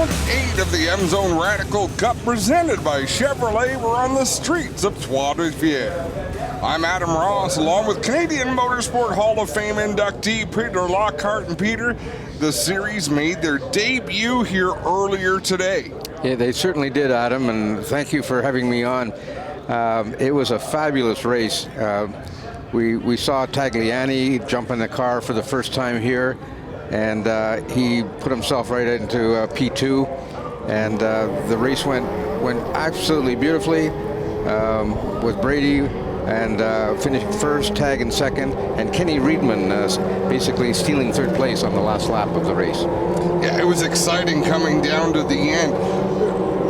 Event 8 of the Emzone Radical Cup presented by Chevrolet. We're on the streets of Trois-Rivières. I'm Adam Ross, along with Canadian Motorsport Hall of Fame inductee Peter Lockhart. And Peter, the series made their debut here earlier today. Yeah, they certainly did, Adam, and thank you for having me on. It was a fabulous race. We saw Tagliani jump in the car for the first time here, and he put himself right into P2, and the race went absolutely beautifully with Brady and finishing first, Tag in second, and Kenny Reedman basically stealing third place on the last lap of the race. Yeah, it was exciting coming down to the end.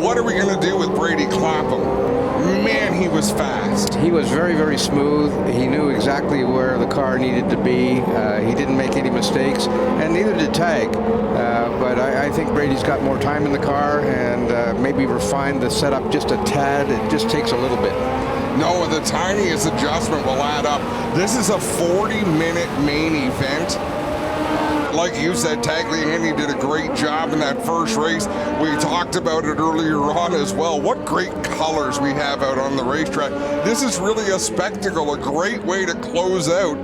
What are we going to do with Brady Clapham? Man, he was fast. He was very, very smooth. He knew exactly where the car needed to be. He didn't make any mistakes, and neither did Tag. But I think Brady's got more time in the car and maybe refined the setup just a tad. It just takes a little bit. No, the tiniest adjustment will add up. This is a 40-minute main event. Like you said, Tagliani did a great job in that first race. We talked about it earlier on as well. What great colors we have out on the racetrack. This is really a spectacle, a great way to close out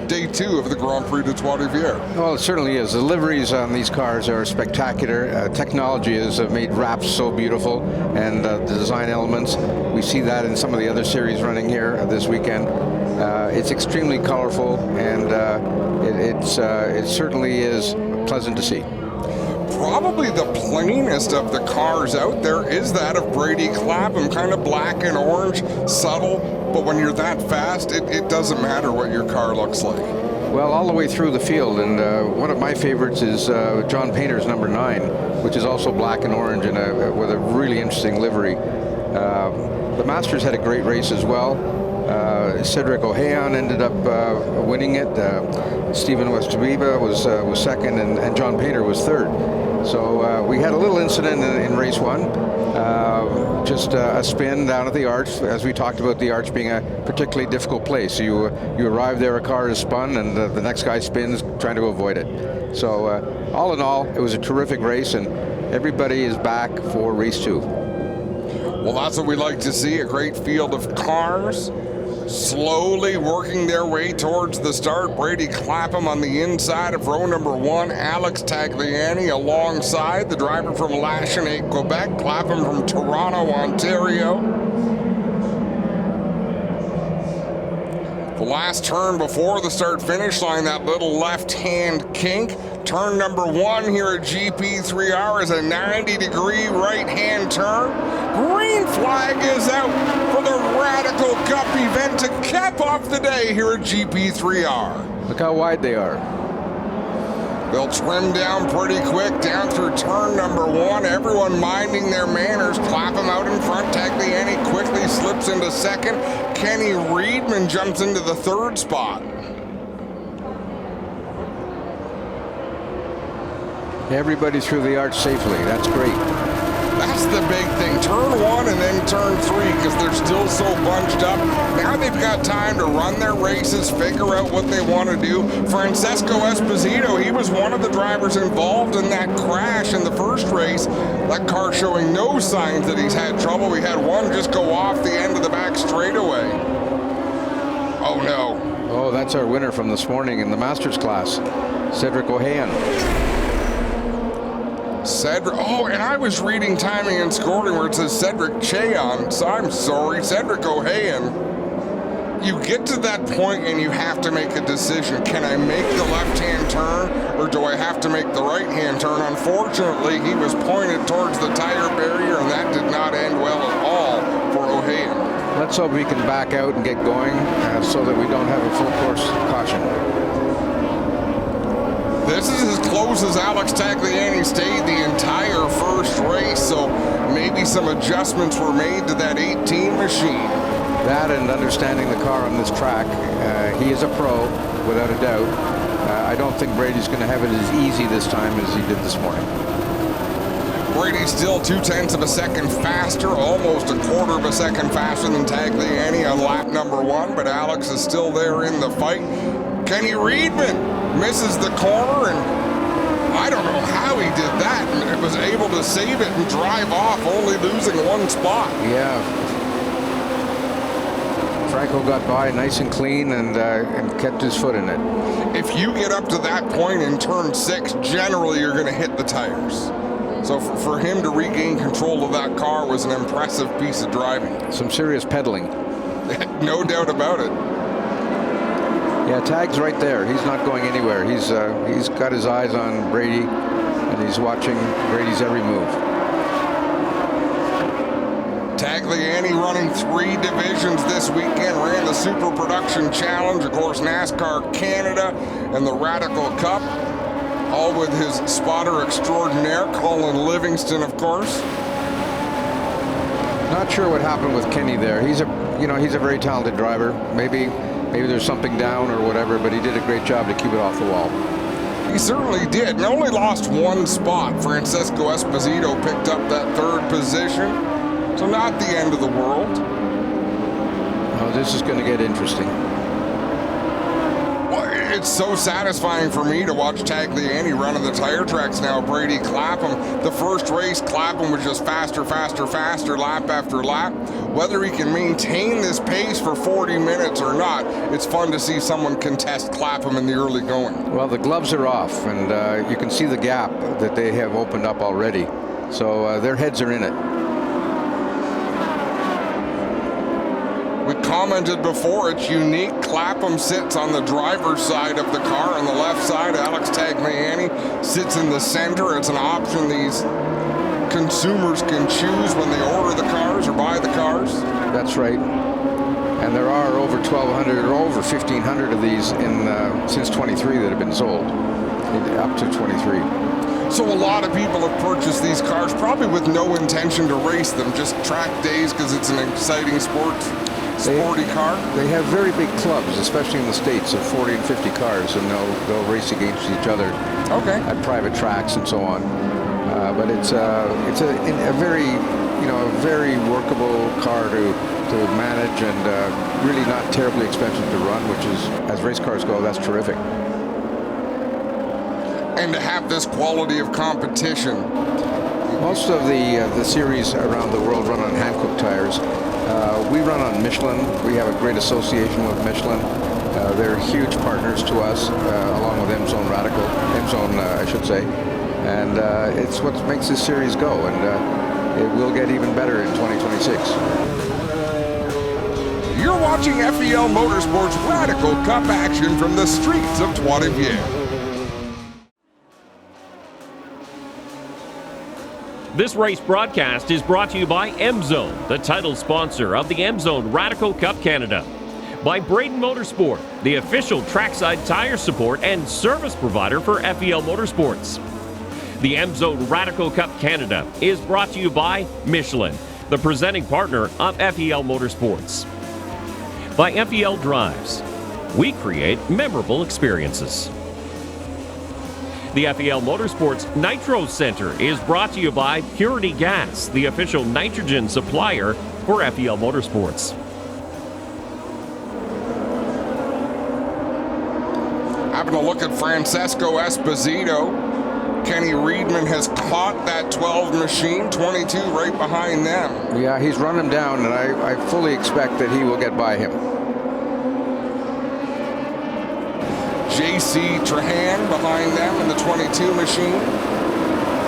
day 2 of the Grand Prix de Trois-Rivières. Well, it certainly is. The liveries on these cars are spectacular. Technology has made wraps so beautiful, and the design elements. We see that in some of the other series running here this weekend. It's extremely colorful, and it certainly is pleasant to see. Probably the plainest of the cars out there is that of Brady Clapham, kind of black and orange, subtle, but when you're that fast, it doesn't matter what your car looks like. Well, all the way through the field, and one of my favorites is John Painter's number 9, which is also black and orange and with a really interesting livery. The Masters had a great race as well. Cedric O'Hayon ended up winning it. Stephen Westbiba was second, and John Painter was third. So we had a little incident in race 1, just a spin down at the arch, as we talked about the arch being a particularly difficult place. You arrive there, a car is spun, and the next guy spins trying to avoid it. So all in all, it was a terrific race, and everybody is back for race 2. Well, that's what we like to see, a great field of cars slowly working their way towards the start. Brady Clapham on the inside of row number 1, Alex Tagliani alongside the driver from Lachenaie, Quebec, Clapham from Toronto, Ontario. The last turn before the start-finish line, that little left-hand kink. Turn number 1 here at GP3R is a 90-degree right-hand turn. Green flag is out for the Radical Cup event to cap off the day here at GP3R. Look how wide they are. They'll trim down pretty quick down through turn number 1. Everyone minding their manners. Clapham out in front. Tagliani quickly slips into second. Kenny Reedman jumps into the 3rd spot. Everybody through the arch safely. That's great. That's the big thing. Turn 1 and then turn 3, because they're still so bunched up. Now they've got time to run their races, figure out what they want to do. Francesco Esposito, he was one of the drivers involved in that crash in the first race. That car showing no signs that he's had trouble. We had one just go off the end of the back straightaway. Oh no. Oh, that's our winner from this morning in the Masters class, Cedric O'Hayon. Cedric, oh, and I was reading timing and scoring where it says Cedric Cheon, so I'm sorry, Cedric O'Hayon. You get to that point and you have to make a decision. Can I make the left-hand turn, or do I have to make the right-hand turn? Unfortunately, he was pointed towards the tire barrier, and that did not end well at all for O'Hayon. Let's hope we can back out and get going so that we don't have a full course caution. This is as close as Alex Tagliani stayed the entire first race, so maybe some adjustments were made to that 18 machine. That and understanding the car on this track. He is a pro, without a doubt. I don't think Brady's going to have it as easy this time as he did this morning. Brady's still 0.2 of a second faster, almost a quarter of a second faster than Tagliani on lap number 1, but Alex is still there in the fight. Kenny Reedman misses the corner, and I don't know how he did that and was able to save it and drive off, only losing one spot. Yeah. Franco got by nice and clean and kept his foot in it. If you get up to that point in turn 6, generally you're going to hit the tires. So for him to regain control of that car was an impressive piece of driving. Some serious pedaling. No doubt about it. Yeah, Tag's right there. He's not going anywhere. He's got his eyes on Brady, and he's watching Brady's every move. Tagliani running 3 divisions this weekend. Ran the Super Production Challenge, of course, NASCAR Canada, and the Radical Cup. All with his spotter extraordinaire, Colin Livingston, of course. Not sure what happened with Kenny there. He's a very talented driver. Maybe there's something down or whatever, but he did a great job to keep it off the wall. He certainly did, and only lost 1 spot. Francesco Esposito picked up that 3rd position, so not the end of the world. Oh, this is going to get interesting. Well, it's so satisfying for me to watch Tagliani running the tire tracks now. Brady Clapham, the first race, Clapham was just faster, lap after lap. Whether he can maintain this pace for 40 minutes or not, it's fun to see someone contest Clapham in the early going. Well, the gloves are off, and you can see the gap that they have opened up already. So their heads are in it. We commented before, it's unique. Clapham sits on the driver's side of the car. On the left side, Alex Tagliani sits in the center. It's an option these consumers can choose when they order the cars or buy the cars. That's right. And there are over 1,200 or over 1,500 of these since 23 that have been sold, up to 23. So a lot of people have purchased these cars probably with no intention to race them, just track days because it's an exciting sporty car. They have very big clubs, especially in the States, of 40 and 50 cars, and they'll race against each other at private tracks and so on. But it's a very workable car to manage, and really not terribly expensive to run, which is, as race cars go, that's terrific. And to have this quality of competition. Most of the series around the world run on Hankook tires. We run on Michelin. We have a great association with Michelin. They're huge partners to us, along with Emzone I should say. And it's what makes this series go, and it will get even better in 2026. You're watching FEL Motorsports Radical Cup action from the streets of Trois-Rivières. This race broadcast is brought to you by Emzone, the title sponsor of the Emzone Radical Cup Canada. By Braden Motorsport, the official trackside tire support and service provider for FEL Motorsports. The Emzone Radical Cup Canada is brought to you by Michelin, the presenting partner of FEL Motorsports. By FEL Drives, we create memorable experiences. The FEL Motorsports Nitro Center is brought to you by Purity Gas, the official nitrogen supplier for FEL Motorsports. Having a look at Francesco Esposito. Kenny Reedman has caught that 12 machine, 22 right behind them. Yeah, he's run him down, and I fully expect that he will get by him. JC Trahan behind them in the 22 machine.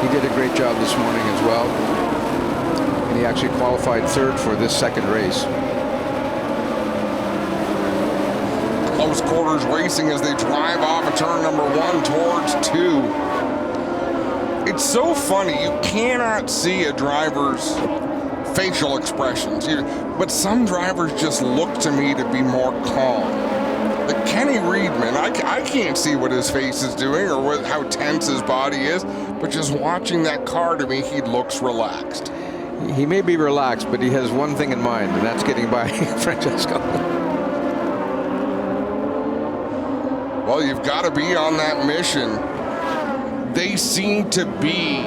He did a great job this morning as well. And he actually qualified 3rd for this second race. Close quarters racing as they drive off of turn number 1 towards 2. It's so funny, you cannot see a driver's facial expressions, but some drivers just look to me to be more calm. Like Kenny Reedman, I can't see what his face is doing or how tense his body is, but just watching that car, to me, he looks relaxed. He may be relaxed, but he has one thing in mind, and that's getting by Francesco. Well, you've got to be on that mission. They seem to be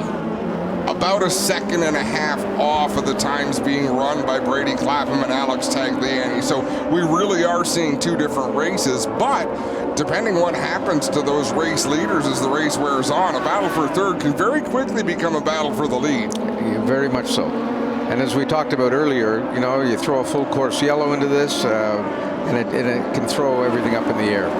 a about a second and a half off of the times being run by Brady Clapham and Alex Tagliani. So we really are seeing two different races, but depending what happens to those race leaders as the race wears on, a battle for third can very quickly become a battle for the lead. Yeah, very much so. And as we talked about earlier, you know, you throw a full course yellow into this, and it can throw everything up in the air.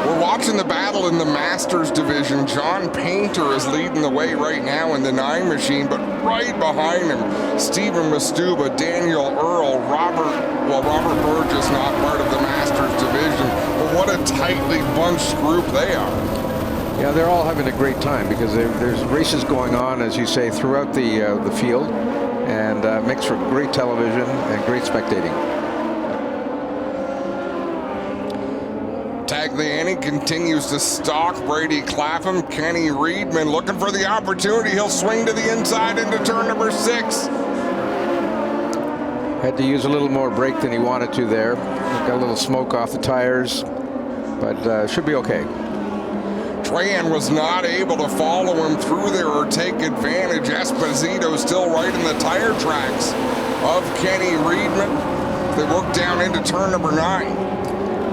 We're watching the battle in the Masters division. John Painter is leading the way right now in the 9 machine, but right behind him, Stephen Mastuba, Daniel Earl, Robert Burgess, not part of the Masters division, but what a tightly bunched group they are. Yeah, they're all having a great time because there's races going on, as you say, throughout the field, and makes for great television and great spectating. Tagliani continues to stalk Brady Clapham. Kenny Reedman looking for the opportunity. He'll swing to the inside into turn number 6. Had to use a little more brake than he wanted to there. Got a little smoke off the tires, but should be okay. Trahan was not able to follow him through there or take advantage. Esposito still right in the tire tracks of Kenny Reedman. They work down into turn number 9.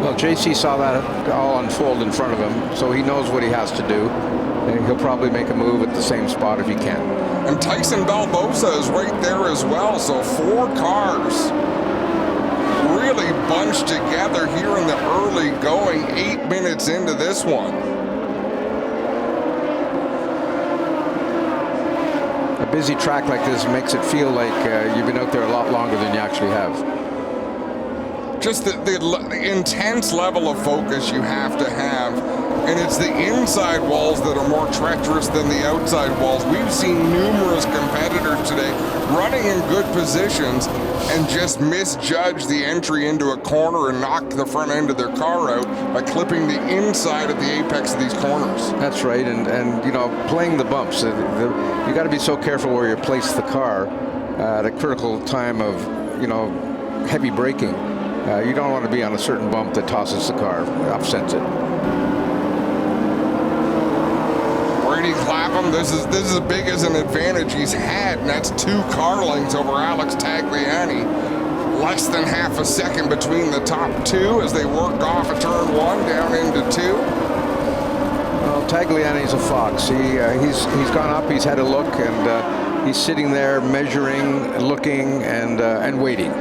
Well, JC saw that all unfold in front of him, so he knows what he has to do. And he'll probably make a move at the same spot if he can. And Tyson Balbosa is right there as well, so 4 cars really bunched together here in the early going, 8 minutes into this one. A busy track like this makes it feel like you've been out there a lot longer than you actually have. Just the intense level of focus you have to have, and it's the inside walls that are more treacherous than the outside walls. We've seen numerous competitors today running in good positions and just misjudge the entry into a corner and knock the front end of their car out by clipping the inside of the apex of these corners. That's right, and you know, playing the bumps. You got to be so careful where you place the car at a critical time of, you know, heavy braking. You don't want to be on a certain bump that tosses the car, upsets it. Brady Clapham, this is as big as an advantage he's had, and that's 2 car lengths over Alex Tagliani. Less than half a second between the top 2 as they work off of turn 1 down into 2. Well, Tagliani's a fox. He's gone up, he's had a look, and he's sitting there measuring, looking, and waiting.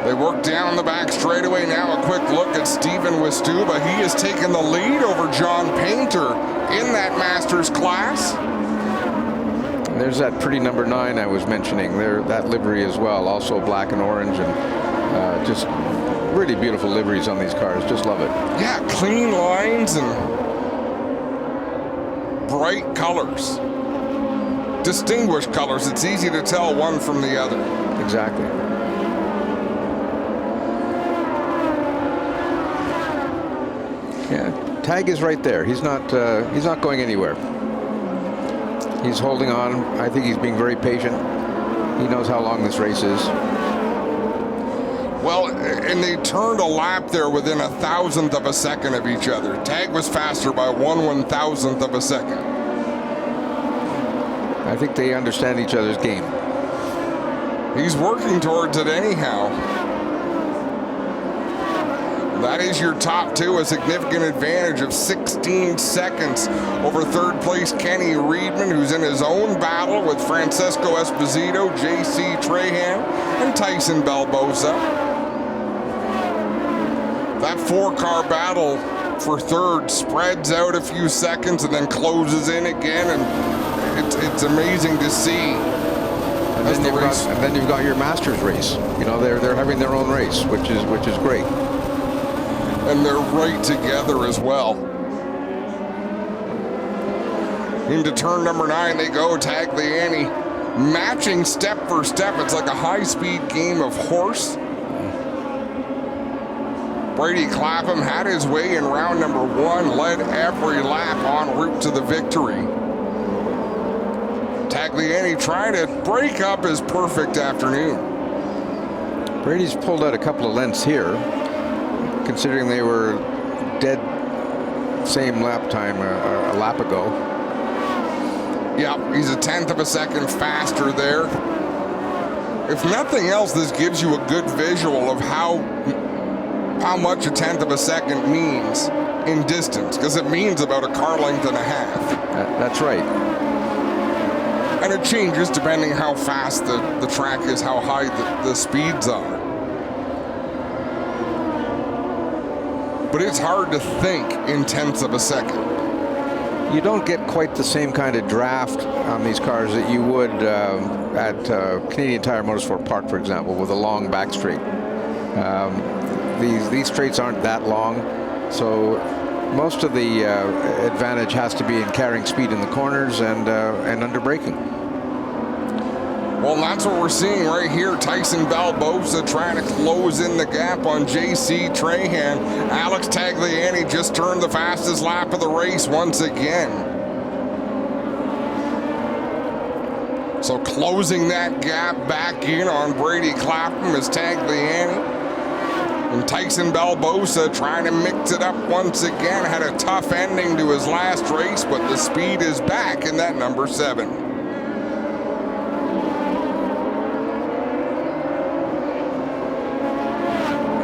They work down the back straightaway now. A quick look at Stephen Wistuba. He has taken the lead over John Painter in that Masters class. And there's that pretty number 9 I was mentioning. That livery as well, also black and orange, and just really beautiful liveries on these cars. Just love it. Yeah, clean lines and bright colors. Distinguished colors. It's easy to tell one from the other. Exactly. Yeah, Tag is right there. He's not going anywhere. He's holding on. I think he's being very patient. He knows how long this race is. Well, and they turned a lap there within 1,000th of a second of each other. Tag was faster by 1/1000th of a second. I think they understand each other's game. He's working towards it anyhow. That is your top 2, a significant advantage of 16 seconds over third place Kenny Reedman, who's in his own battle with Francesco Esposito, JC Trahan, and Tyson Balbosa. That 4-car battle for third spreads out a few seconds and then closes in again, and it's amazing to see. And then you've got your Masters race. You know, they're having their own race, which is great. And they're right together as well. Into turn number 9 they go. Tagliani matching step for step. It's like a high-speed game of horse. Brady Clapham had his way in round number 1, led every lap en route to the victory. Tagliani trying to break up his perfect afternoon. Brady's pulled out a couple of lengths here, considering they were dead same lap time a lap ago. Yeah, he's a 1/10 of a second faster there. If nothing else, this gives you a good visual of how much a 1/10 of a second means in distance, because it means about a car length and a half. That's right. And it changes depending how fast the track is, how high the speeds are. But it's hard to think in 1/10 of a second. You don't get quite the same kind of draft on these cars that you would at Canadian Tire Motorsport Park, for example, with a long back straight. These straights aren't that long, so most of the advantage has to be in carrying speed in the corners and under braking. Well, that's what we're seeing right here. Tyson Balbosa trying to close in the gap on J.C. Trahan. Alex Tagliani just turned the fastest lap of the race once again. So closing that gap back in on Brady Clapham is Tagliani. And Tyson Balbosa trying to mix it up once again. Had a tough ending to his last race, but the speed is back in that number 7.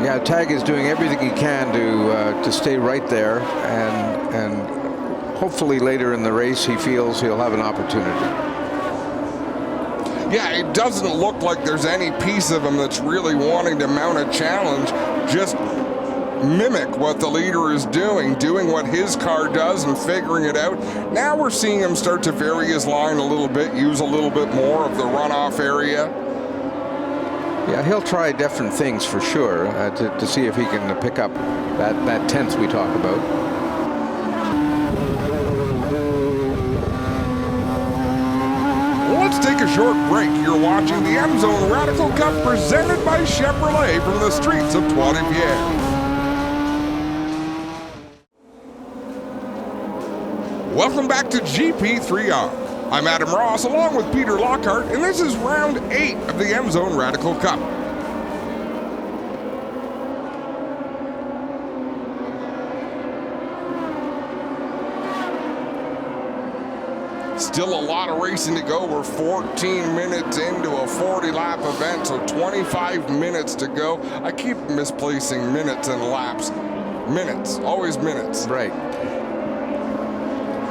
Yeah, Tag is doing everything he can to stay right there, and hopefully later in the race he feels he'll have an opportunity. Yeah, it doesn't look like there's any piece of him that's really wanting to mount a challenge. Just mimic what the leader is doing what his car does and figuring it out. Now we're seeing him start to vary his line a little bit, use a little bit more of the runoff area. Yeah, he'll try different things for sure to see if he can pick up that 1/10 we talk about. Let's take a short break. You're watching the Emzone Radical Cup presented by Chevrolet from the streets of Trois-Rivières. Welcome back to GP3R. I'm Adam Ross along with Peter Lockhart, and this is round 8 of the Emzone Radical Cup. Still a lot of racing to go. We're 14 minutes into a 40-lap event, so 25 minutes to go. I keep misplacing minutes and laps. Minutes, always minutes. Right.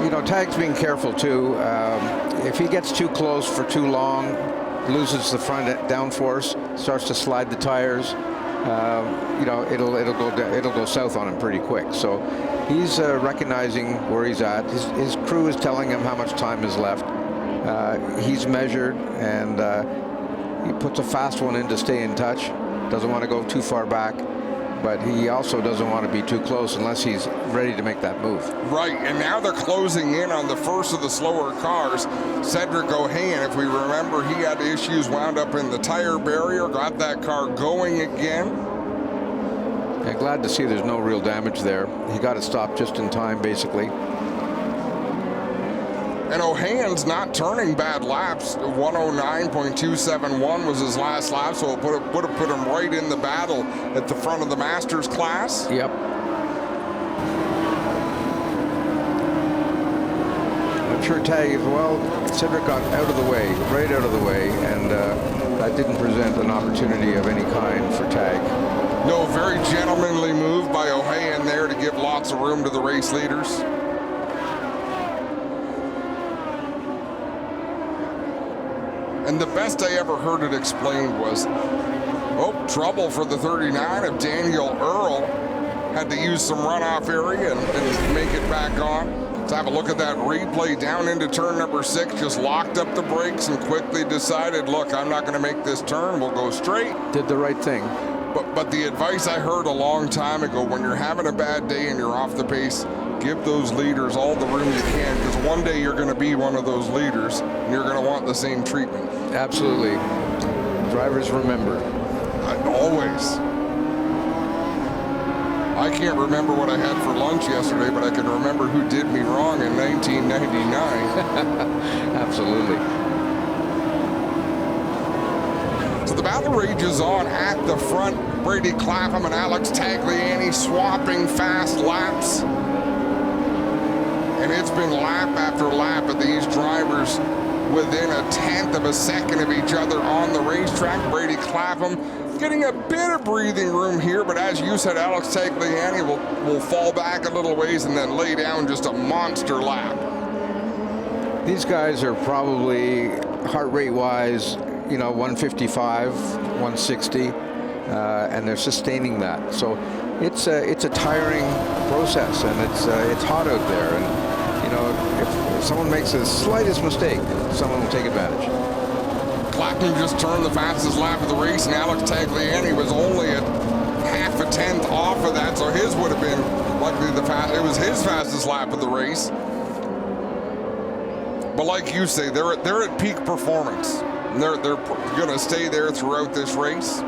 You know, Tag's being careful too. If he gets too close for too long, loses the front downforce, starts to slide the tires, you know, it'll go south on him pretty quick. So he's recognizing where he's at. His crew is telling him how much time is left. He's measured, and he puts a fast one in to stay in touch. Doesn't want to go too far back, but he also doesn't want to be too close unless he's ready to make that move. Right, and now they're closing in on the first of the slower cars. Cedric Ohayon, if we remember, he had issues, wound up in the tire barrier, got that car going again. Yeah, glad to see there's no real damage there. He got it stopped just in time, basically. And O'Hayon's not turning bad laps. 109.271 was his last lap, so it would have put him right in the battle at the front of the Masters class. Yep. I'm sure Tag as well. Cedric got out of the way, right out of the way, and that didn't present an opportunity of any kind for Tag. No, very gentlemanly move by Ohayon there to give lots of room to the race leaders. And the best I ever heard it explained was, oh, trouble for the 39 of Daniel Earl. Had to use some runoff area and make it back on. Let's have a look at that replay down into turn number 6. Just locked up the brakes and quickly decided, look, I'm not going to make this turn. We'll go straight. Did the right thing. But the advice I heard a long time ago, when you're having a bad day and you're off the pace, give those leaders all the room you can, because one day you're going to be one of those leaders and you're going to want the same treatment. Absolutely. Drivers remember. Always. I can't remember what I had for lunch yesterday, but I can remember who did me wrong in 1999. Absolutely. So the battle rages on at the front. Brady Clapham and Alex Tagliani swapping fast laps. And it's been lap after lap of these drivers within a tenth of a second of each other on the racetrack. Brady Clapham getting a bit of breathing room here, but as you said, Alex Tagliani will fall back a little ways and then lay down just a monster lap. These guys are probably heart rate wise, 155, 160, and they're sustaining that. So it's a tiring process, and it's hot out there. And if someone makes the slightest mistake, someone will take advantage. Clapham just turned the fastest lap of the race, and Alex Tagliani was only at half a tenth off of that, so his would have been likely it was his fastest lap of the race. But like you say, they're at peak performance. And they're going to stay there throughout this race.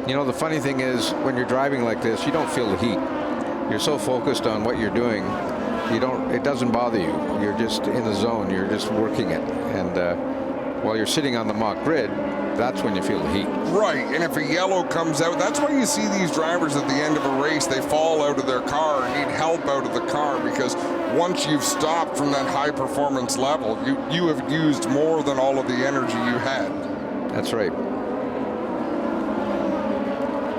The funny thing is, when you're driving like this, you don't feel the heat. You're so focused on what you're doing, it doesn't bother you. You're just in the zone. You're just working it. And while you're sitting on the mock grid, that's when you feel the heat. Right, and if a yellow comes out, that's why you see these drivers at the end of a race, they fall out of their car and need help out of the car, because once you've stopped from that high performance level, you have used more than all of the energy you had. That's right.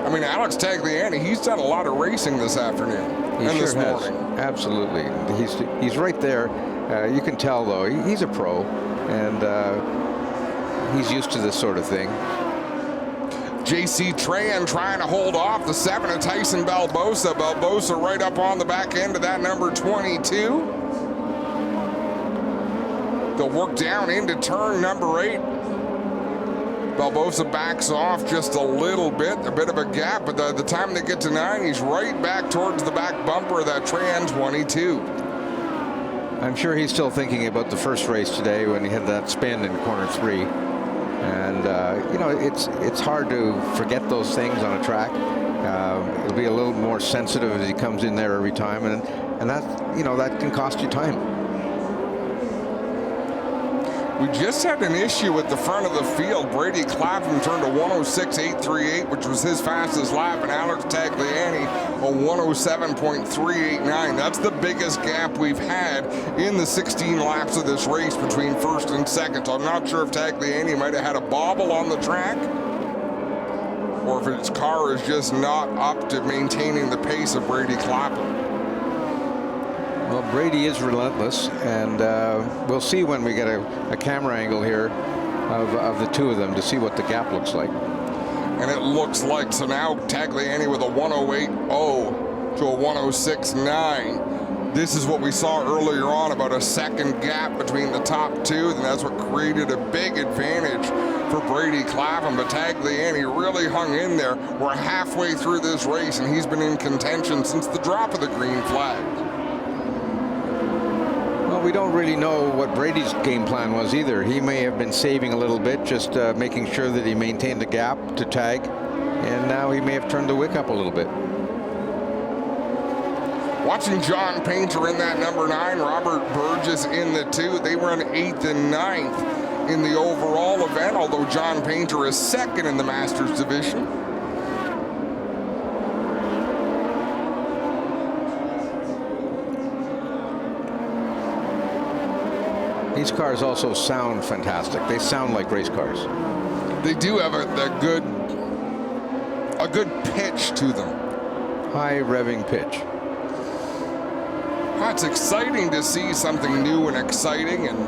I mean, Alex Tagliani, he's done a lot of racing this afternoon and He this sure morning. has. Absolutely. He's right there. You can tell, though, he's a pro, and he's used to this sort of thing. JC Trahan trying to hold off the 7 of Tyson Barbosa. Barbosa right up on the back end of that number 22. They'll work down into turn number 8. Barbosa backs off just a little bit, a bit of a gap, but by the time they get to 9, he's right back towards the back bumper of that Trahan 22. I'm sure he's still thinking about the first race today when he had that spin in corner 3. And, it's hard to forget those things on a track. It'll be a little more sensitive as he comes in there every time. And that, that can cost you time. We just had an issue at the front of the field. Brady Clapham turned a 106.838, which was his fastest lap, and Alex Tagliani a 107.389. That's the biggest gap we've had in the 16 laps of this race between first and second. So I'm not sure if Tagliani might have had a bobble on the track, or if his car is just not up to maintaining the pace of Brady Clapham. Well, Brady is relentless, and we'll see when we get a camera angle here of the two of them to see what the gap looks like. And it looks like, so now Tagliani with a 108.0 to a 106.9. This is what we saw earlier on, about a second gap between the top two, and that's what created a big advantage for Brady Clapham. But Tagliani really hung in there. We're halfway through this race, and he's been in contention since the drop of the green flag. We don't really know what Brady's game plan was either. He may have been saving a little bit, just making sure that he maintained the gap to tag, and now he may have turned the wick up a little bit. Watching John Painter in that number 9, Robert Burgess in the 2. They run 8th and 9th in the overall event, although John Painter is 2nd in the Masters division. These cars also sound fantastic. They sound like race cars. They do have a good pitch to them. High revving pitch. It's exciting to see something new and exciting and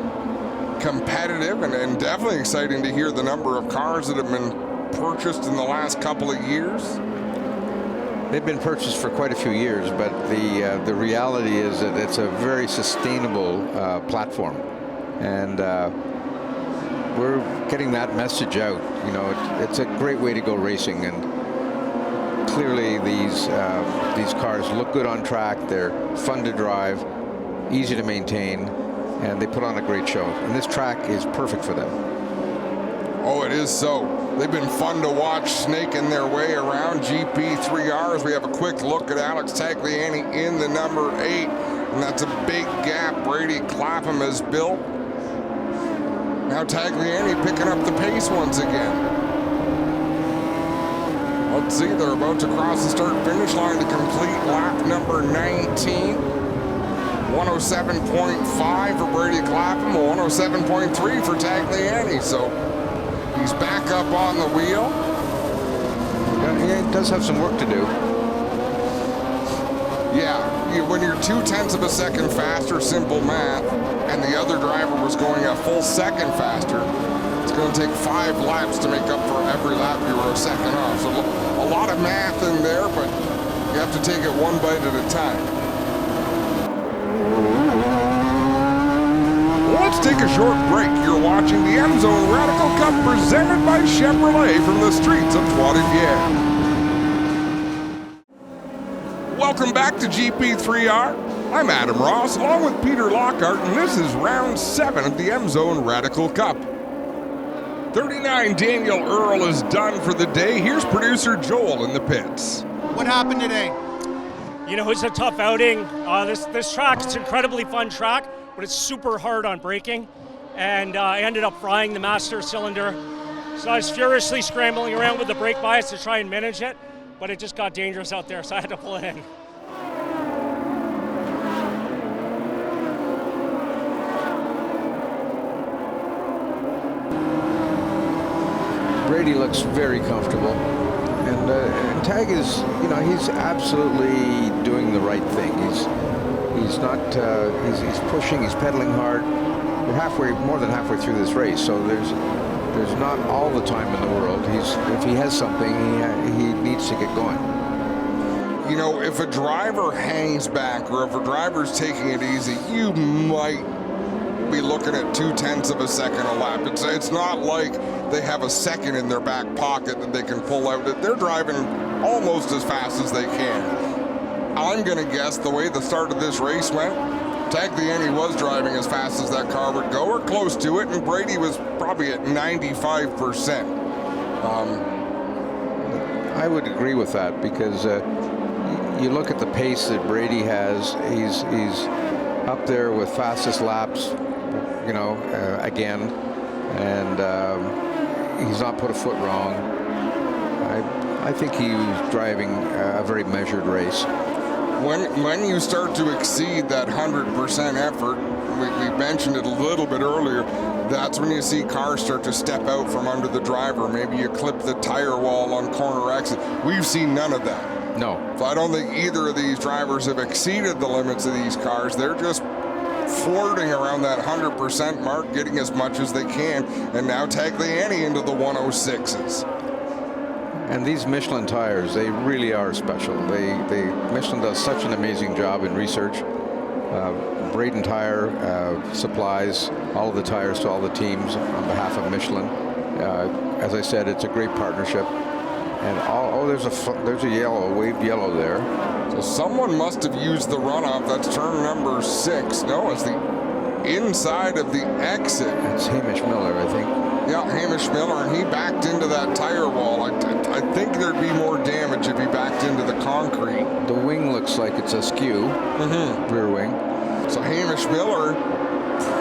competitive, and definitely exciting to hear the number of cars that have been purchased in the last couple of years. They've been purchased for quite a few years, but the reality is that it's a very sustainable platform. And we're getting that message out. It's a great way to go racing, and clearly these cars look good on track. They're fun to drive, easy to maintain, and they put on a great show. And this track is perfect for them. Oh, it is so. They've been fun to watch, snaking their way around GP3Rs. We have a quick look at Alex Tagliani in the number 8, and that's a big gap Brady Clapham has built. Now Tagliani picking up the pace once again. Let's see, they're about to cross the start-finish line to complete lap number 19. 107.5 for Brady Clapham, 107.3 for Tagliani. So he's back up on the wheel. Yeah, he does have some work to do. Yeah, when you're 0.2 of a second faster, simple math, and the other driver was going a full second faster, it's going to take 5 laps to make up for every lap you were a second off. So a lot of math in there, but you have to take it one bite at a time. Let's take a short break. You're watching the Emzone Radical Cup presented by Chevrolet from the streets of Trois-Rivières. Welcome back to GP3R. I'm Adam Ross along with Peter Lockhart, and this is round 7 of the Emzone Radical Cup. 39 Daniel Earl is done for the day. Here's producer Joel in the pits. What happened today? You know, it's a tough outing. This track, it's an incredibly fun track, but it's super hard on braking. And I ended up frying the master cylinder. So I was furiously scrambling around with the brake bias to try and manage it, but it just got dangerous out there, so I had to pull it in. Brady looks very comfortable. And Tag is, you know, he's absolutely doing the right thing. He's not, he's pushing, he's pedaling hard. We're more than halfway through this race, so there's not all the time in the world. If he has something, he needs to get going. You know, if a driver hangs back or if a driver's taking it easy, you might be looking at 0.2 of a second a lap. It's not like they have a second in their back pocket that they can pull out. They're driving almost as fast as they can. I'm going to guess the way the start of this race went, Tagliani was driving as fast as that car would go, or close to it, and Brady was probably at 95%. I would agree with that, because you look at the pace that Brady has. He's up there with fastest laps, you know, again, and he's not put a foot wrong. I think he was driving a very measured race. When you start to exceed that 100% effort, we mentioned it a little bit earlier, that's when you see cars start to step out from under the driver. Maybe you clip the tire wall on corner exit. We've seen none of that. No. So I don't think either of these drivers have exceeded the limits of these cars. They're just flirting around that 100% mark, getting as much as they can, and now Tagliani into the 106s. And these Michelin tires, they really are special. Michelin does such an amazing job in research. Braden Tire supplies all of the tires to all the teams on behalf of Michelin. As I said, it's a great partnership. And there's a yellow, waved yellow there. So someone must have used the runoff. That's turn number 6. No, it's the inside of the exit. It's Hamish Miller, I think. Yeah, Hamish Miller, and he backed into that tire wall. I think there'd be more damage if he backed into the concrete. The wing looks like it's askew, rear wing. So Hamish Miller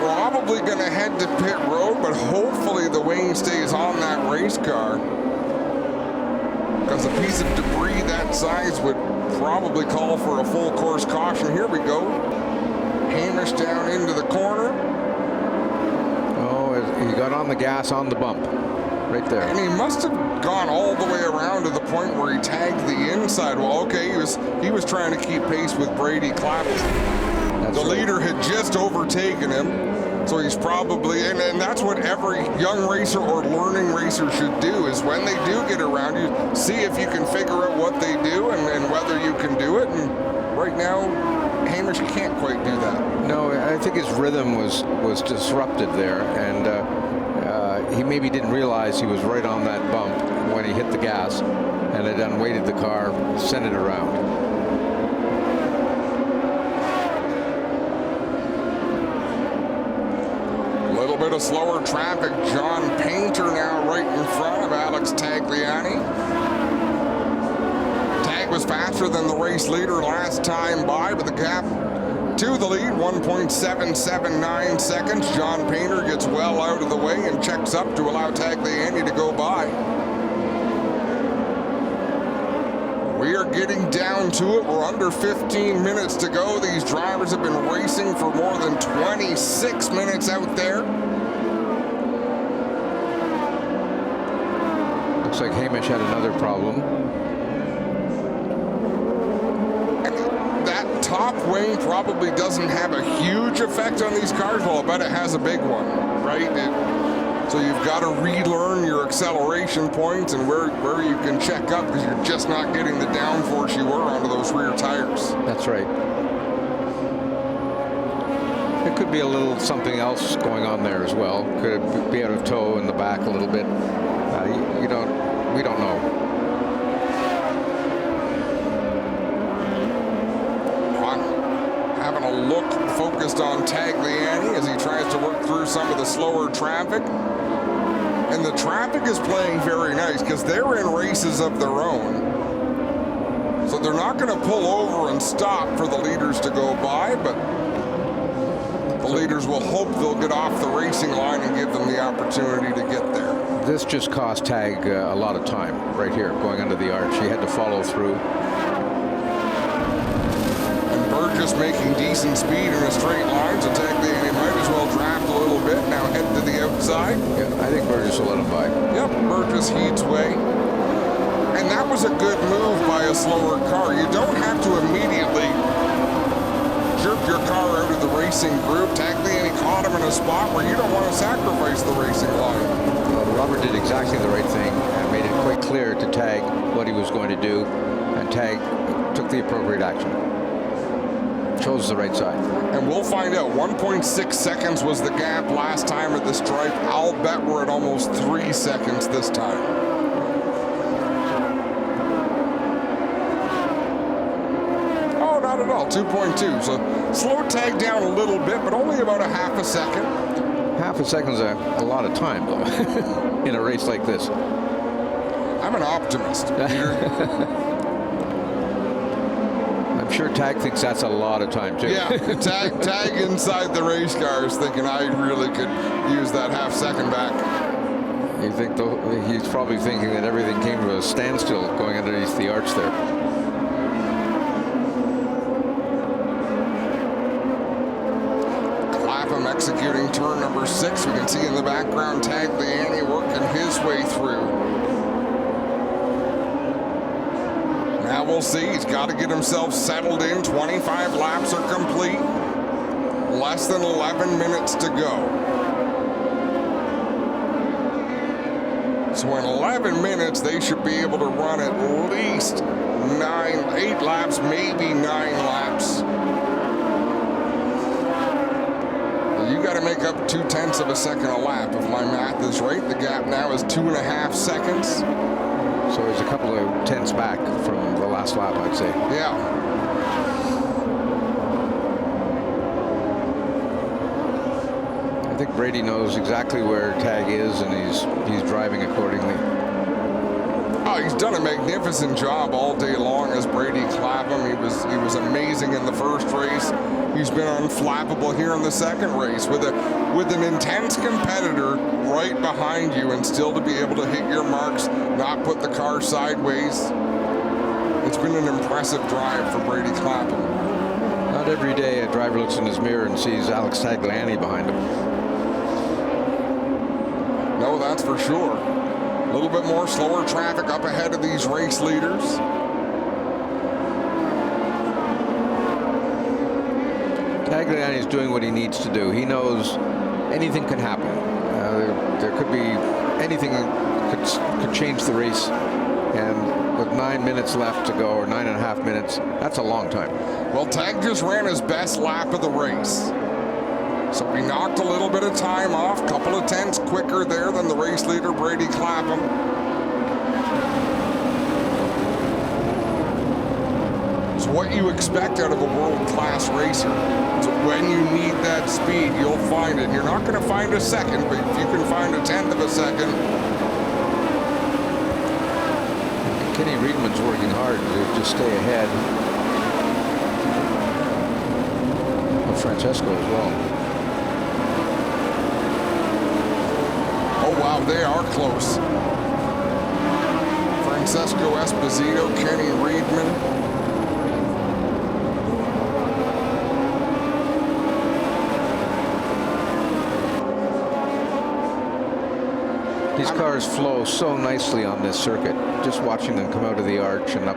probably going to head to pit road, but hopefully the wing stays on that race car, because a piece of debris that size would probably call for a full course caution. Here we go. Hamish down into the corner. He got on the gas on the bump, right there. And he must have gone all the way around to the point where he tagged the inside. Well, okay, he was trying to keep pace with Brady Clapham. The leader had just overtaken him, so he's probably, and that's what every young racer or learning racer should do, is when they do get around you, see if you can figure out what they do and whether you can do it. And right now, Hamish can't quite do that. No, I think his rhythm was disrupted there, and he maybe didn't realize he was right on that bump when he hit the gas, and it unweighted the car, sent it around. A little bit of slower traffic. John Painter now right in front of Alex Tagliani. Tag was faster than the race leader last time by, but the gap to the lead, 1.779 seconds. John Painter gets well out of the way and checks up to allow Tagliani to go by. We are getting down to it. We're under 15 minutes to go. These drivers have been racing for more than 26 minutes out there. Looks like Hamish had another problem. And that top wing probably doesn't have a huge effect on these cars. Well, I bet it has a big one, right? So you've got to relearn your acceleration points and where you can check up, because you're just not getting the downforce you were onto those rear tires. That's right. It could be a little something else going on there as well. Could it be out of tow in the back a little bit? We don't know. Having a look focused on Tagliani as he tries to work through some of the slower traffic. And the traffic is playing very nice because they're in races of their own. So they're not going to pull over and stop for the leaders to go by, but the leaders will hope they'll get off the racing line and give them the opportunity to get there. This just cost Tag a lot of time right here going under the arch. He had to follow through. Just making decent speed in a straight line, so Tagliani might as well draft a little bit. Now head to the outside. Yeah, I think Burgess will let him by. Yep, Burgess heats way. And that was a good move by a slower car. You don't have to immediately jerk your car out of the racing group. Tagliani caught him in a spot where you don't want to sacrifice the racing line. Robert did exactly the right thing and made it quite clear to Tag what he was going to do, and Tag took the appropriate action. Chose the right side. And we'll find out. 1.6 seconds was the gap last time at the stripe. I'll bet we're at almost 3 seconds this time. Oh, not at all. 2.2. So slow Tag down a little bit, but only about a half a second. Half a second's a lot of time, though, in a race like this. I'm an optimist, Peter. I'm sure Tag thinks that's a lot of time, too. Yeah, tag inside the race car is thinking I really could use that half second back. You think he's probably thinking that everything came to a standstill going underneath the arch there. Clapham executing turn number 6. We can see in the background Tagliani working his way through. Now we'll see. He's got to get himself settled in. 25 laps are complete. Less than 11 minutes to go. So in 11 minutes, they should be able to run at least 8 laps, maybe 9 laps. You got to make up 0.2 of a second a lap, if my math is right. The gap now is 2.5 seconds. So he's a couple of tenths back from the last lap, I'd say. Yeah. I think Brady knows exactly where Tag is, and he's driving accordingly. Oh, he's done a magnificent job all day long as Brady Clapham. He was amazing in the first race. He's been unflappable here in the second race with an intense competitor right behind you, and still to be able to hit your marks, not put the car sideways. It's been an impressive drive for Brady Clapham. Not every day a driver looks in his mirror and sees Alex Tagliani behind him. No, that's for sure. A little bit more slower traffic up ahead of these race leaders. Tagliani is doing what he needs to do. He knows anything can happen. There could be anything that could change the race. And with 9 minutes left to go, or 9.5 minutes, that's a long time. Well, Tag just ran his best lap of the race. So we knocked a little bit of time off, couple of tenths quicker there than the race leader, Brady Clapham. It's what you expect out of a world-class racer. So when you need that speed, you'll find it. You're not going to find a second, but if you can find a tenth of a second. Kenny Reedman's working hard to just stay ahead of Francesco as well. Oh, wow, they are close. Francesco Esposito, Kenny Reedman. These cars flow so nicely on this circuit. Just watching them come out of the arch and up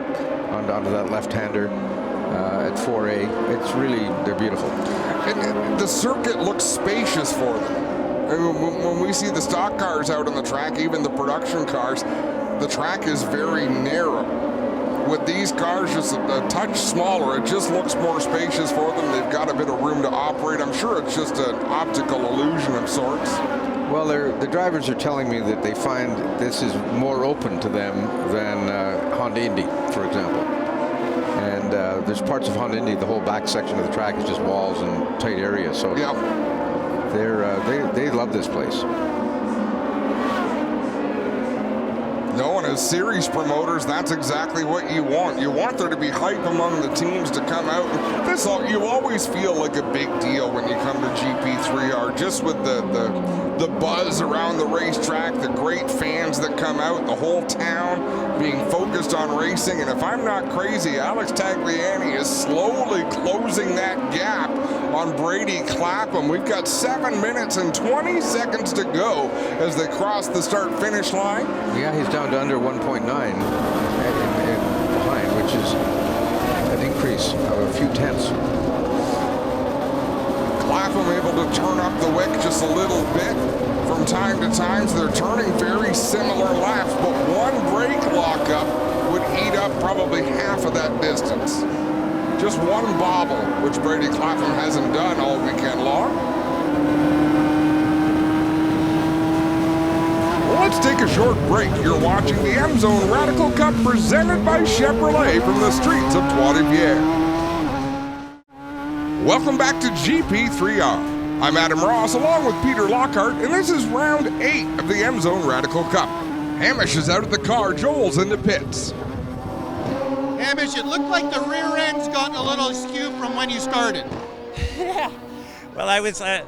onto that left-hander at 4A, they're beautiful. And the circuit looks spacious for them. I mean, when we see the stock cars out on the track, even the production cars, the track is very narrow. With these cars just a touch smaller, it just looks more spacious for them. They've got a bit of room to operate. I'm sure it's just an optical illusion of sorts. Well, the drivers are telling me that they find this is more open to them than Honda Indy, for example. And there's parts of Honda Indy, the whole back section of the track is just walls and tight areas. So yeah, they love this place. No, and as series promoters, that's exactly what you want. You want there to be hype among the teams to come out. You always feel like a big deal when you come to GP3R, just with the buzz around the racetrack, the great fans that come out, the whole town being focused on racing. And if I'm not crazy, Alex Tagliani is slowly closing that gap on Brady Clapham. We've got 7 minutes and 20 seconds to go as they cross the start-finish line. Yeah, he's down to under 1.9 behind, which is an increase of a few tenths. Clapham able to turn up the wick just a little bit from time to time, so they're turning very similar laps, but one brake lockup would eat up probably half of that distance. Just one bobble, which Brady Clapham hasn't done all weekend long. Well, let's take a short break. You're watching the Emzone Radical Cup presented by Chevrolet from the streets of Trois-Rivières. Welcome back to GP3R. I'm Adam Ross along with Peter Lockhart, and this is round 8 of the Emzone Radical Cup. Hamish is out of the car, Joel's in the pits. Hamish, it looked like the rear end's gotten a little askew from when you started. Yeah. Well, I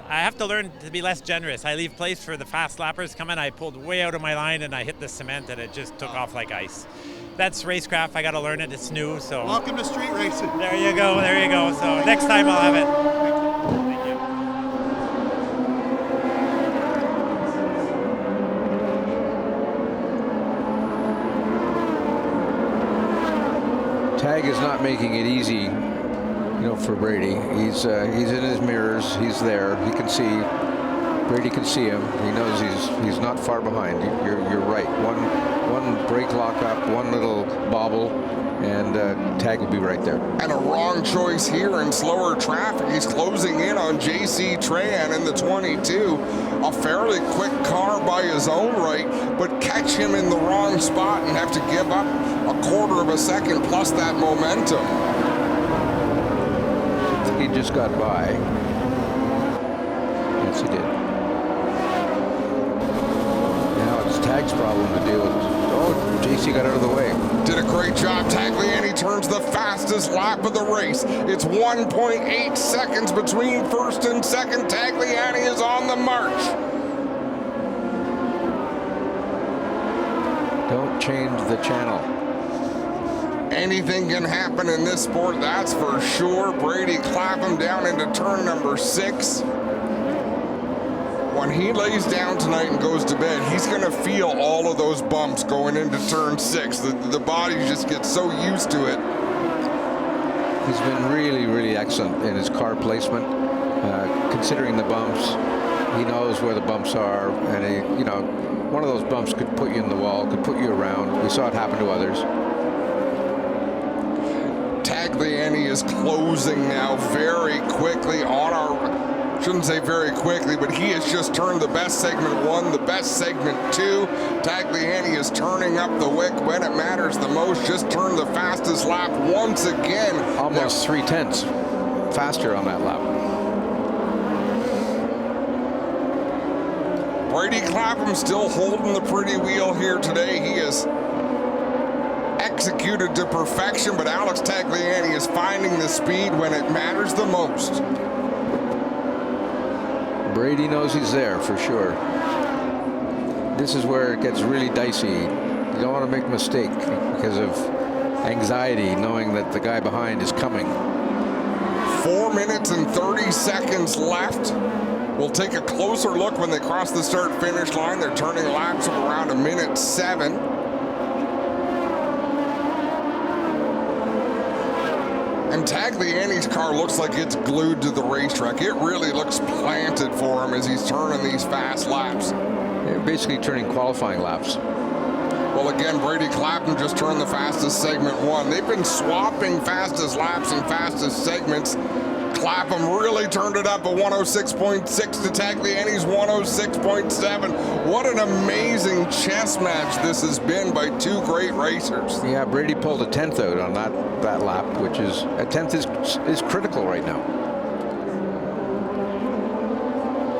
have to learn to be less generous. I leave place for the fast lappers come in. I pulled way out of my line and I hit the cement and it just took off like ice. That's racecraft. I got to learn it. It's new. So welcome to street racing. There you go. There you go. So next time I'll have it. Thank you. Tag is not making it easy, for Brady. He's in his mirrors. He's there. He can see. Brady can see him. He knows he's not far behind. You're right. One brake lock up, one little bobble, and Tag will be right there. And a wrong choice here in slower traffic. He's closing in on JC Trahan in the 22. A fairly quick car by his own right, but catch him in the wrong spot and have to give up a quarter of a second plus that momentum. He just got by. Yes, he did. Now it's Tag's problem to deal with. Oh, JC got out of the way. Did a great job. Tagliani turns the fastest lap of the race. It's 1.8 seconds between first and second. Tagliani is on the march. Don't change the channel. Anything can happen in this sport, that's for sure. Brady Clapham down into turn number 6. When he lays down tonight and goes to bed, he's going to feel all of those bumps going into turn 6. The body just gets so used to it. He's been really, really excellent in his car placement, considering the bumps. He knows where the bumps are, and one of those bumps could put you in the wall, could put you around. We saw it happen to others. Tagliani is closing now very quickly on shouldn't say very quickly, but he has just turned the best segment 1, the best segment 2. Tagliani is turning up the wick when it matters the most. Just turned the fastest lap once again. Almost 3 tenths faster on that lap. Brady Clapham still holding the pretty wheel here today. He is executed to perfection, but Alex Tagliani is finding the speed when it matters the most. Brady knows he's there for sure. This is where it gets really dicey. You don't want to make a mistake because of anxiety, knowing that the guy behind is coming. 4 minutes and 30 seconds left. We'll take a closer look when they cross the start-finish line. They're turning laps of around 1:07. And Tagliani's car looks like it's glued to the racetrack. It really looks planted for him as he's turning these fast laps. They're basically turning qualifying laps. Well, again, Brady Clapham just turned the fastest segment 1. They've been swapping fastest laps and fastest segments. Clapham really turned it up at 106.6 to Tagliani's 106.7. What an amazing chess match this has been by two great racers. Yeah, Brady pulled a 10th out on that lap, which is a 10th is critical right now.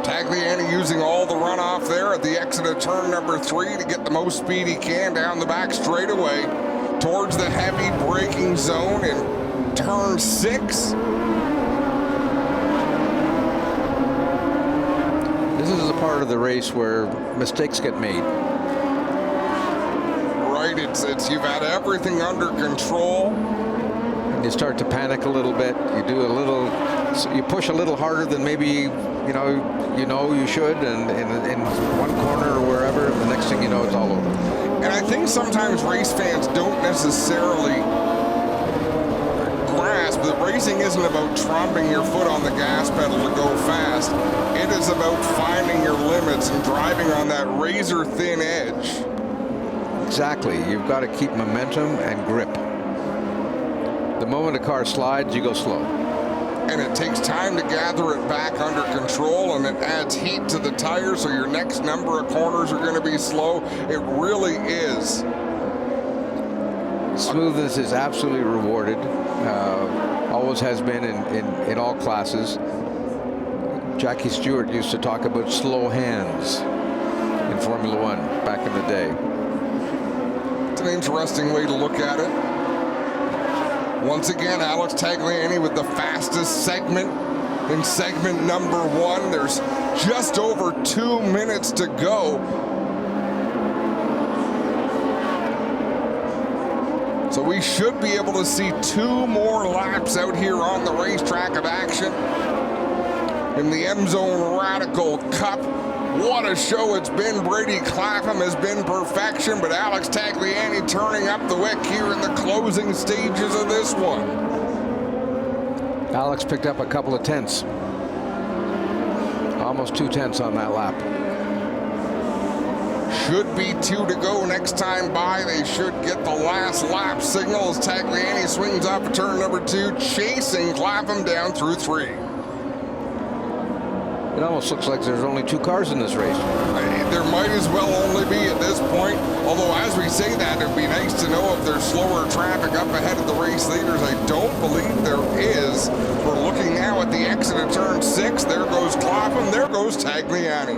Tagliani using all the runoff there at the exit of turn number 3 to get the most speed he can down the back straightaway towards the heavy braking zone in turn 6. This is a part of the race where mistakes get made. Right, it's you've had everything under control. And you start to panic a little bit. You push a little harder than maybe you know you should, and in one corner or wherever, the next thing you know, it's all over. And I think sometimes race fans don't necessarily grasp that racing isn't about tromping your foot on the gas pedal to go fast. It is about finding your limits and driving on that razor thin edge. Exactly. You've got to keep momentum and grip. The moment a car slides, you go slow. And it takes time to gather it back under control, and it adds heat to the tires, so your next number of corners are going to be slow. It really is. Smoothness is absolutely rewarded. Always has been in all classes. Jackie Stewart used to talk about slow hands in Formula One back in the day. It's an interesting way to look at it. Once again, Alex Tagliani with the fastest segment in segment number 1. There's just over 2 minutes to go. So we should be able to see 2 more laps out here on the racetrack of action in the Emzone Radical Cup. What a show it's been. Brady Clapham has been perfection, but Alex Tagliani turning up the wick here in the closing stages of this one. Alex picked up a couple of tenths. Almost 2 tenths on that lap. Should be 2 to go next time by. They should get the last lap signal as Tagliani swings off of turn number 2, chasing Clapham down through 3. It almost looks like there's only 2 cars in this race. There might as well only be at this point. Although, as we say that, it'd be nice to know if there's slower traffic up ahead of the race leaders. I don't believe there is. We're looking now at the exit of turn 6. There goes Clapham. There goes Tagliani.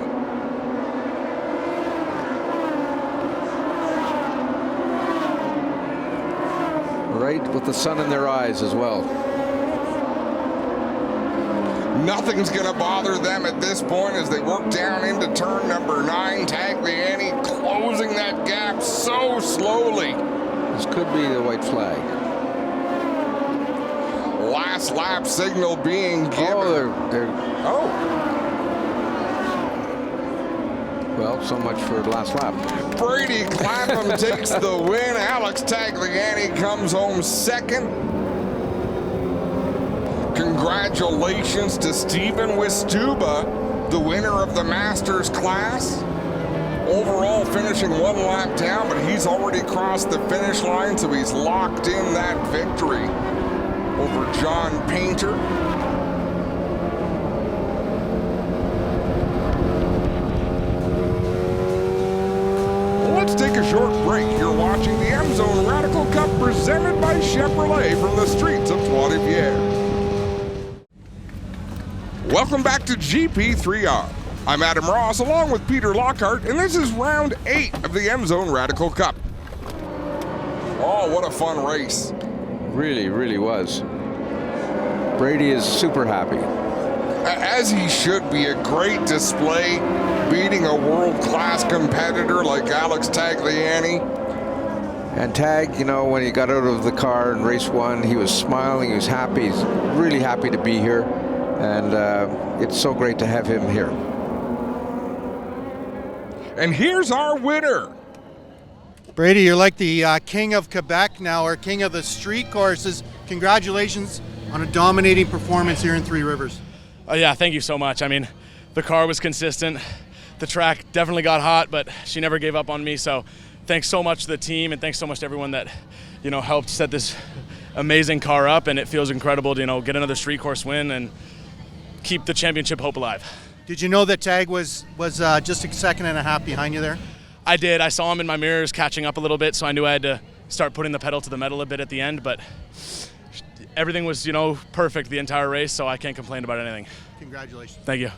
Right with the sun in their eyes as well. Nothing's going to bother them at this point as they work down into turn number 9. Tagliani closing that gap so slowly. This could be the white flag. Last lap signal being given. Well, so much for the last lap. Brady Clapham takes the win. Alex Tagliani comes home second. Congratulations to Stephen Wistuba, the winner of the Masters class. Overall finishing 1 lap down, but he's already crossed the finish line, so he's locked in that victory over John Painter. Let's take a short break. You're watching the Emzone Radical Cup presented by Chevrolet from the streets of Trois-Rivières. Welcome back to GP3R. I'm Adam Ross along with Peter Lockhart, and this is round 8 of the Emzone Radical Cup. Oh, what a fun race. Really, really was. Brady is super happy. As he should be. A great display, beating a world-class competitor like Alex Tagliani. And Tag, you know, when he got out of the car in race 1, he was smiling, he was happy, he's really happy to be here. and it's so great to have him here. And here's our winner. Brady, you're like the king of Quebec now, or king of the street courses. Congratulations on a dominating performance here in Three Rivers. Yeah, thank you so much. I mean, the car was consistent. The track definitely got hot, but she never gave up on me. So thanks so much to the team, and thanks so much to everyone that, helped set this amazing car up. And it feels incredible to, get another street course win and keep the championship hope alive. Did you know that Tag was just a second and a half behind you there? I did. I saw him in my mirrors catching up a little bit, so I knew I had to start putting the pedal to the metal a bit at the end. But everything was, perfect the entire race, so I can't complain about anything. Congratulations. Thank you.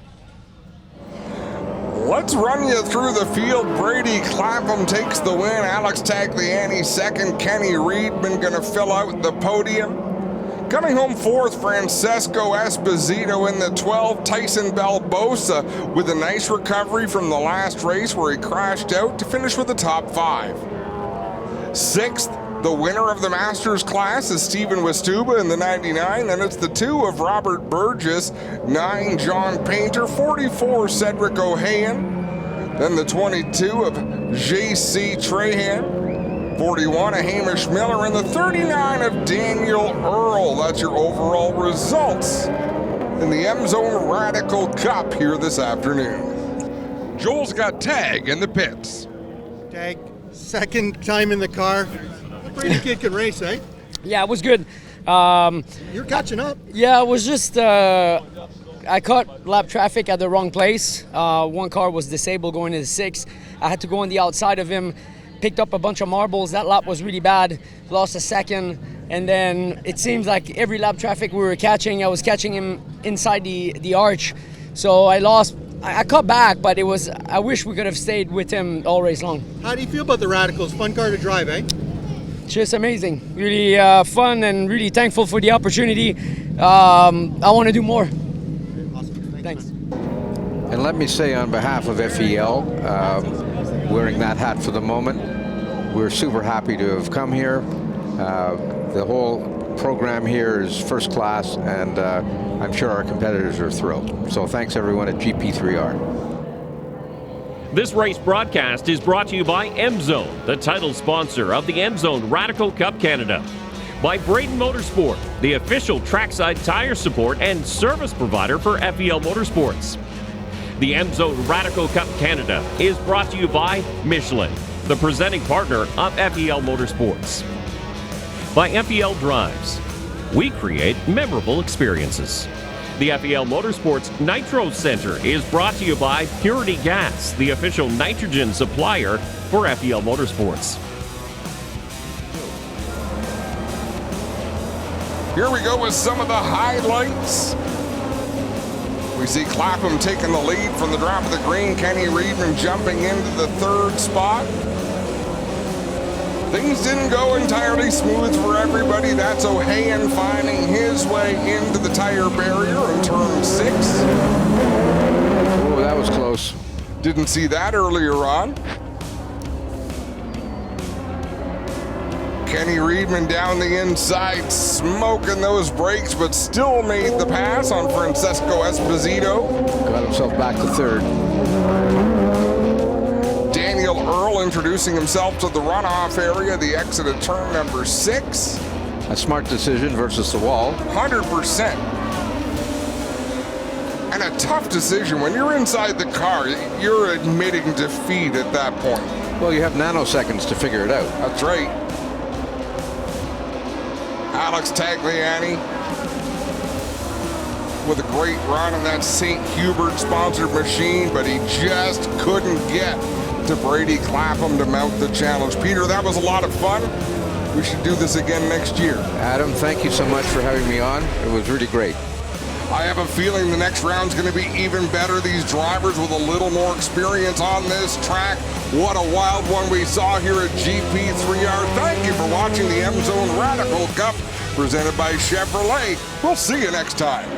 Let's run you through the field. Brady Clapham takes the win. Alex Tagliani second. Kenny Reedman going to fill out the podium. Coming home fourth, Francesco Esposito in the 12. Tyson Balbosa with a nice recovery from the last race where he crashed out to finish with the top 5. Sixth, the winner of the Masters class is Stephen Westuba in the 99. Then it's the 2 of Robert Burgess, 9 John Painter, 44 Cedric O'Hayan. Then the 22 of J.C. Trahan, 41 of Hamish Miller, and the 39 of Daniel Earl. That's your overall results in the Emzone Radical Cup here this afternoon. Joel's got Tag in the pits. Tag, second time in the car. Brady kid can race, eh? Yeah, it was good. You're catching up. Yeah, it was just I caught lap traffic at the wrong place. One car was disabled going into 6. I had to go on the outside of him. Picked up a bunch of marbles. That lap was really bad. Lost a second, and then it seems like every lap traffic we were catching, I was catching him inside the arch. So I lost. I caught back, but I wish we could have stayed with him all race long. How do you feel about the Radicals? Fun car to drive, eh? Just amazing. Really fun, and really thankful for the opportunity. I want to do more. Awesome. Thanks. And let me say on behalf of FEL, wearing that hat for the moment, we're super happy to have come here. The whole program here is first class, and I'm sure our competitors are thrilled. So thanks everyone at GP3R. This race broadcast is brought to you by Emzone, the title sponsor of the Emzone Radical Cup Canada. By Braden Motorsport, the official trackside tire support and service provider for FEL Motorsports. The Emzone Radical Cup Canada is brought to you by Michelin, the presenting partner of FEL Motorsports. By FEL Drives, we create memorable experiences. The FEL Motorsports Nitro Center is brought to you by Purity Gas, the official nitrogen supplier for FEL Motorsports. Here we go with some of the highlights. We see Clapham taking the lead from the drop of the green. Kenny Reedman jumping into the 3rd spot. Things didn't go entirely smooth for everybody. That's O'Hayan finding his way into the tire barrier in turn 6. Oh, that was close. Didn't see that earlier on. Kenny Reedman down the inside, smoking those brakes, but still made the pass on Francesco Esposito. Got himself back to 3rd. Daniel Earl introducing himself to the runoff area, the exit at turn number 6. A smart decision versus the wall. 100%. And a tough decision. When you're inside the car, you're admitting defeat at that point. Well, you have nanoseconds to figure it out. That's right. Alex Tagliani with a great run in that St. Hubert sponsored machine, but he just couldn't get to Brady Clapham to mount the challenge. Peter, that was a lot of fun. We should do this again next year. Adam, thank you so much for having me on. It was really great. I have a feeling the next round's going to be even better. These drivers with a little more experience on this track. What a wild one we saw here at GP3R. Thank you for watching the Emzone Radical Cup presented by Chevrolet. We'll see you next time.